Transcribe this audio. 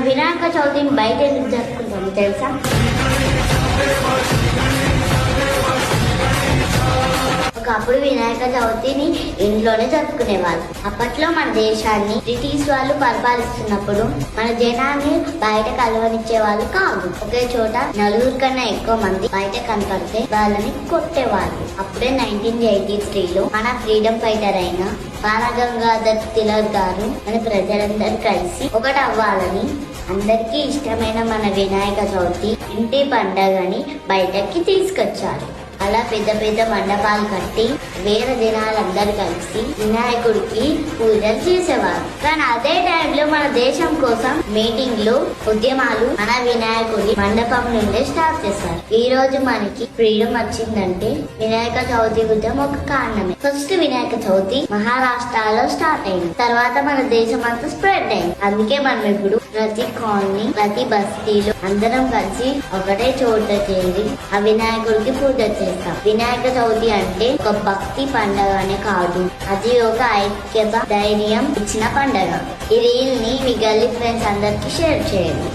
వినాయక చవితిని బయట ఎందుకు జరుపుకుంటాము తెలుసా? ఒకప్పుడు వినాయక చవితిని ఇంట్లోనే జరుపుకునేవాళ్ళు. అప్పట్లో మన దేశాన్ని బ్రిటిష్ వాళ్ళు పరిపాలిస్తున్నప్పుడు మన జనాన్ని బయట కలవనిచ్చే వాళ్ళు కాదు. ఒకే చోట నలుగురు కన్నా ఎక్కువ మంది బయట కనపడితే వాళ్ళని కొట్టేవాళ్ళు. అప్పుడే 1983లో మన ఫ్రీడమ్ ఫైటర్ అయిన బాలగంగాధర్ తిలక్ గారు మన ప్రజలందరూ కలిసి ఒకటి అవ్వాలని అందరికీ ఇష్టమైన మన వినాయక చవితి ఇంటి పండగని బయటకి తీసుకొచ్చారు. అలా పెద్ద పెద్ద మండపాలు కట్టి వేరే జనాలందరూ కలిసి వినాయకుడికి పూజలు చేసేవారు. కానీ అదే టైంలో మన దేశం కోసం మీటింగ్లు, ఉద్యమాలు మన వినాయకుడి మండపం నుండే స్టార్ట్ చేశారు. ఈ రోజు మనకి ఫ్రీడమ్ వచ్చిందంటే వినాయక చవితి ఉద్యమం ఒక కారణమే. ఫస్ట్ వినాయక చవితి మహారాష్ట్రలో స్టార్ట్ అయింది. తర్వాత మన దేశం అంతా స్ప్రెడ్ అయింది. అందుకే మనం ఇప్పుడు ప్రతి కాలనీ, ప్రతి బస్తీలో అందరం కలిసి ఒకటే చోట చేరి ఆ వినాయకుడికి పూజ చేస్తాం. వినాయక చవితి అంటే ఒక భక్తి పండగనే కాదు, అది ఒక ఐక్యత, ధైర్యం ఇచ్చిన పండగ. ఈ రీల్ ని మీ గల్లీ ఫ్రెండ్స్ అందరికి షేర్ చేయండి.